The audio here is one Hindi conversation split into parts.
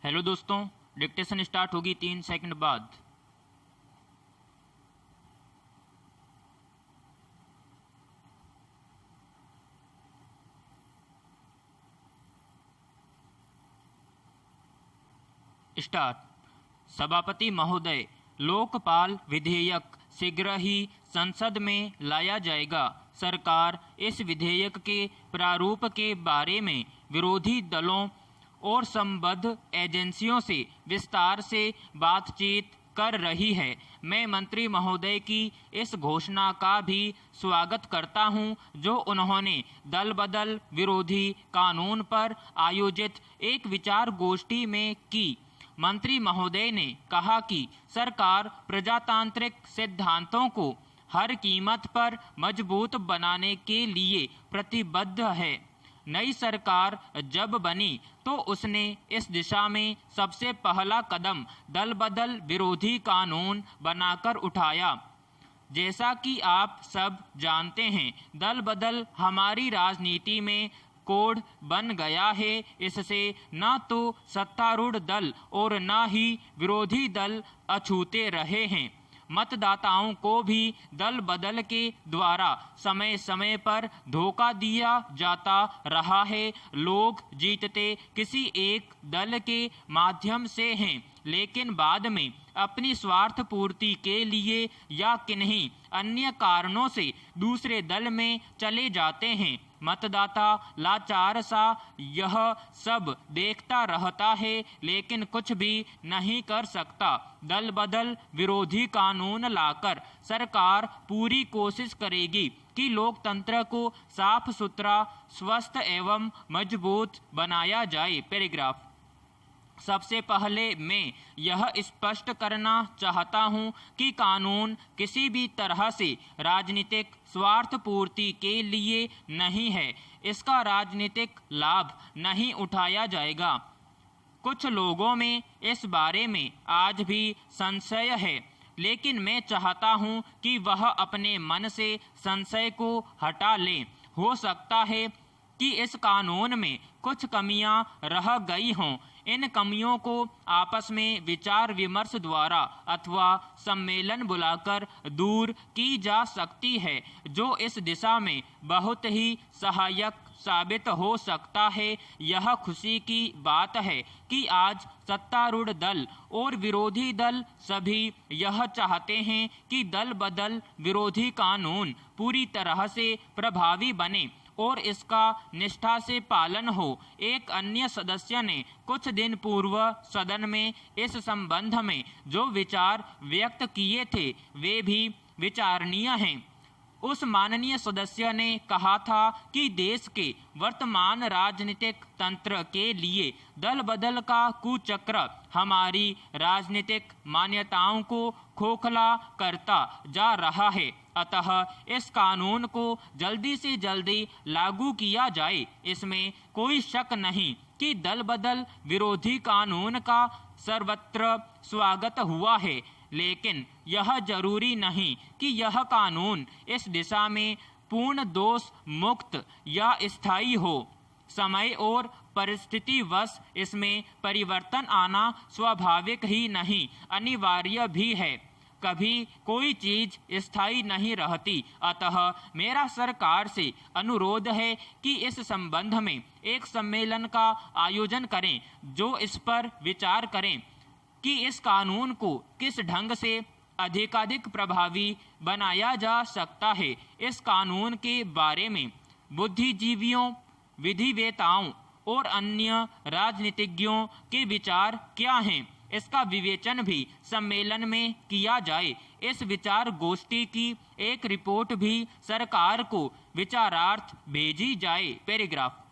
हेलो दोस्तों, डिक्टेशन स्टार्ट होगी 3 सेकंड बाद। स्टार्ट। सभापति महोदय, लोकपाल विधेयक शीघ्र ही संसद में लाया जाएगा। सरकार इस विधेयक के प्रारूप के बारे में विरोधी दलों और संबद्ध एजेंसियों से विस्तार से बातचीत कर रही है। मैं मंत्री महोदय की इस घोषणा का भी स्वागत करता हूं, जो उन्होंने दल बदल विरोधी कानून पर आयोजित एक विचार गोष्ठी में की। मंत्री महोदय ने कहा कि सरकार प्रजातांत्रिक सिद्धांतों को हर कीमत पर मजबूत बनाने के लिए प्रतिबद्ध है। नई सरकार जब बनी तो उसने इस दिशा में सबसे पहला कदम दल बदल विरोधी कानून बनाकर उठाया। जैसा कि आप सब जानते हैं, दल बदल हमारी राजनीति में कोड बन गया है। इससे न तो सत्तारूढ़ दल और न ही विरोधी दल अछूते रहे हैं। मतदाताओं को भी दल बदल के द्वारा समय समय पर धोखा दिया जाता रहा है। लोग जीतते किसी एक दल के माध्यम से हैं, लेकिन बाद में अपनी स्वार्थ पूर्ति के लिए या किन्हीं अन्य कारणों से दूसरे दल में चले जाते हैं। मतदाता लाचार सा यह सब देखता रहता है, लेकिन कुछ भी नहीं कर सकता। दल बदल विरोधी कानून लाकर सरकार पूरी कोशिश करेगी कि लोकतंत्र को साफ सुथरा, स्वस्थ एवं मजबूत बनाया जाए। पैराग्राफ। सबसे पहले मैं यह स्पष्ट करना चाहता हूं कि कानून किसी भी तरह से राजनीतिक स्वार्थ पूर्ति के लिए नहीं है। इसका राजनीतिक लाभ नहीं उठाया जाएगा। कुछ लोगों में इस बारे में आज भी संशय है, लेकिन मैं चाहता हूं कि वह अपने मन से संशय को हटा लें। हो सकता है कि इस कानून में कुछ कमियां रह गई हों। इन कमियों को आपस में विचार विमर्श द्वारा अथवा सम्मेलन बुलाकर दूर की जा सकती है, जो इस दिशा में बहुत ही सहायक साबित हो सकता है। यह खुशी की बात है कि आज सत्तारूढ़ दल और विरोधी दल सभी यह चाहते हैं कि दल बदल विरोधी कानून पूरी तरह से प्रभावी बने और इसका निष्ठा से पालन हो। एक अन्य सदस्य ने कुछ दिन पूर्व सदन में इस संबंध में जो विचार व्यक्त किए थे, वे भी विचारणीय हैं। उस माननीय सदस्य ने कहा था कि देश के वर्तमान राजनीतिक तंत्र के लिए दल बदल का कुचक्र हमारी राजनीतिक मान्यताओं को खोखला करता जा रहा है। अतः इस कानून को जल्दी से जल्दी लागू किया जाए। इसमें कोई शक नहीं कि दल बदल विरोधी कानून का सर्वत्र स्वागत हुआ है, लेकिन यह जरूरी नहीं कि यह कानून इस दिशा में पूर्ण दोष मुक्त या स्थायी हो। समय और परिस्थितिवश इसमें परिवर्तन आना स्वाभाविक ही नहीं, अनिवार्य भी है। कभी कोई चीज स्थायी नहीं रहती। अतः मेरा सरकार से अनुरोध है कि इस संबंध में एक सम्मेलन का आयोजन करें, जो इस पर विचार करें कि इस कानून को किस ढंग से अधिकाधिक प्रभावी बनाया जा सकता है। इस कानून के बारे में बुद्धिजीवियों, विधिवेताओं और अन्य राजनीतिज्ञों के विचार क्या हैं, इसका विवेचन भी सम्मेलन में किया जाए। इस विचार गोष्ठी की एक रिपोर्ट भी सरकार को विचारार्थ भेजी जाए। पैराग्राफ।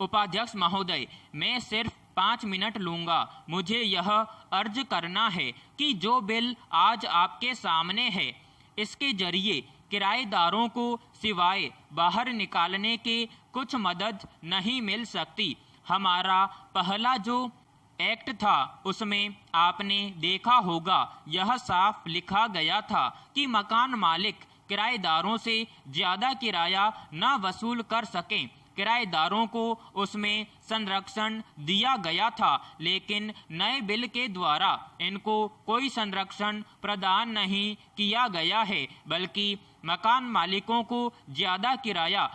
उपाध्यक्ष महोदय, मैं सिर्फ 5 मिनट लूंगा। मुझे यह अर्ज करना है कि जो बिल आज आपके सामने है, इसके जरिए किराएदारों को सिवाय बाहर निकालने के कुछ मदद नहीं मिल सकती। हमारा पहला जो एक्ट था, उसमें आपने देखा होगा, यह साफ लिखा गया था कि मकान मालिक किराएदारों से ज्यादा किराया न वसूल कर सकें। किराएदारों को उसमें संरक्षण दिया गया था, लेकिन नए बिल के द्वारा इनको कोई संरक्षण प्रदान नहीं किया गया है, बल्कि मकान मालिकों को ज्यादा किराया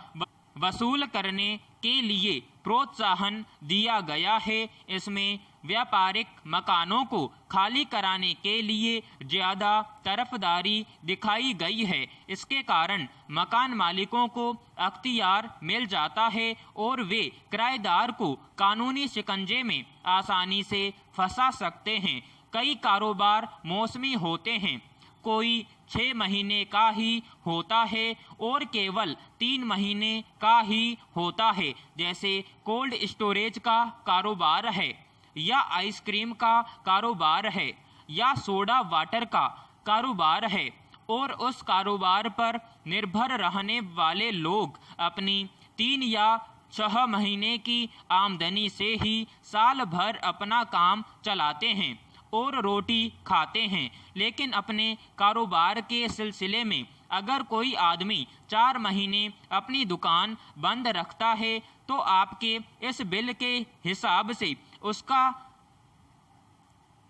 वसूल करने के लिए प्रोत्साहन दिया गया है। इसमें व्यापारिक मकानों को खाली कराने के लिए ज्यादा तरफदारी दिखाई गई है। इसके कारण मकान मालिकों को अख्तियार मिल जाता है और वे किराएदार को कानूनी शिकंजे में आसानी से फंसा सकते हैं। कई कारोबार मौसमी होते हैं, कोई 6 महीने का ही होता है और केवल 3 महीने का ही होता है, जैसे कोल्ड स्टोरेज का कारोबार है, या आइसक्रीम का कारोबार है, या सोडा वाटर का कारोबार है। और उस कारोबार पर निर्भर रहने वाले लोग अपनी 3 या 6 महीने की आमदनी से ही साल भर अपना काम चलाते हैं और रोटी खाते हैं। लेकिन अपने कारोबार के सिलसिले में अगर कोई आदमी 4 महीने अपनी दुकान बंद रखता है तो आपके इस बिल के हिसाब से उसका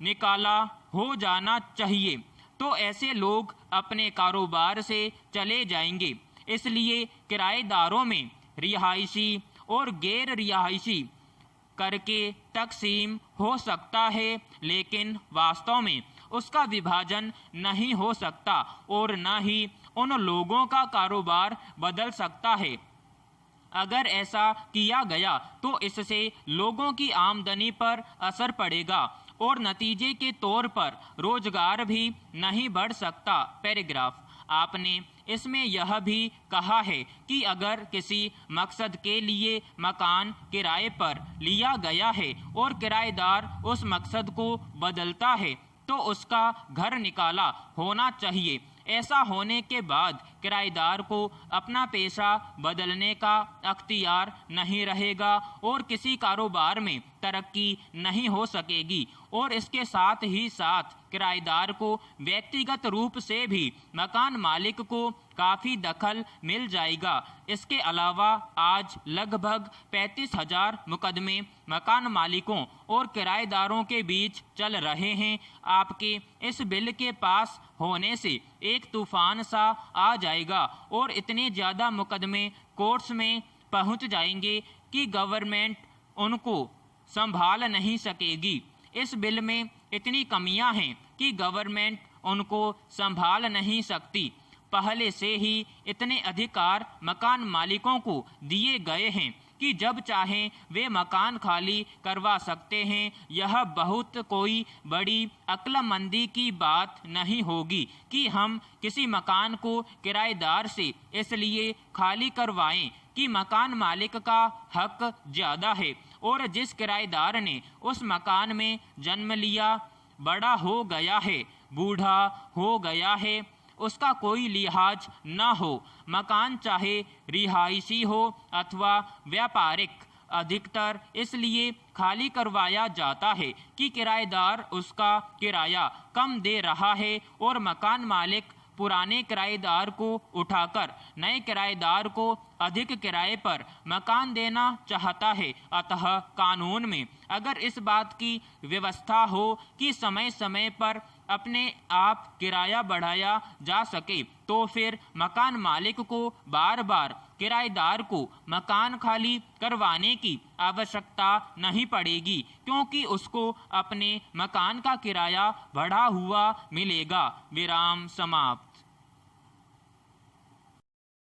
निकाला हो जाना चाहिए, तो ऐसे लोग अपने कारोबार से चले जाएंगे। इसलिए किराएदारों में रिहायशी और गैर रिहायशी करके तकसीम हो सकता है, लेकिन वास्तव में उसका विभाजन नहीं हो सकता और न ही उन लोगों का कारोबार बदल सकता है। अगर ऐसा किया गया तो इससे लोगों की आमदनी पर असर पड़ेगा और नतीजे के तौर पर रोजगार भी नहीं बढ़ सकता। पैराग्राफ आपने इसमें यह भी कहा है कि अगर किसी मकसद के लिए मकान किराए पर लिया गया है और किराएदार उस मकसद को बदलता है तो उसका घर निकाला होना चाहिए। ऐसा होने के बाद किराएदार को अपना पेशा बदलने का अख्तियार नहीं रहेगा और किसी कारोबार में तरक्की नहीं हो सकेगी और इसके साथ ही साथ किराएदार को व्यक्तिगत रूप से भी मकान मालिक को काफ़ी दखल मिल जाएगा। इसके अलावा आज लगभग 35,000 मुकदमे मकान मालिकों और किराएदारों के बीच चल रहे हैं। आपके इस बिल के पास होने से एक तूफान सा आ जाएगा और इतने ज़्यादा मुकदमे कोर्ट्स में पहुंच जाएंगे कि गवर्नमेंट उनको संभाल नहीं सकेगी। इस बिल में इतनी कमियां हैं कि गवर्नमेंट उनको संभाल नहीं सकती। पहले से ही इतने अधिकार मकान मालिकों को दिए गए हैं कि जब चाहें वे मकान खाली करवा सकते हैं। यह बहुत कोई बड़ी अक्लमंदी की बात नहीं होगी कि हम किसी मकान को किराएदार से इसलिए खाली करवाएं कि मकान मालिक का हक ज़्यादा है और जिस किराएदार ने उस मकान में जन्म लिया, बड़ा हो गया है, बूढ़ा हो गया है, उसका कोई लिहाज न हो। मकान चाहे रिहायशी हो अथवा व्यापारिक, अधिकतर इसलिए खाली करवाया जाता है कि किराएदार उसका किराया कम दे रहा है और मकान मालिक पुराने किराएदार को उठाकर नए किराएदार को अधिक किराए पर मकान देना चाहता है। अतः कानून में अगर इस बात की व्यवस्था हो कि समय समय पर अपने आप किराया बढ़ाया जा सके तो फिर मकान मालिक को बार बार किराएदार को मकान खाली करवाने की आवश्यकता नहीं पड़ेगी, क्योंकि उसको अपने मकान का किराया बढ़ा हुआ मिलेगा। विराम समाप्त।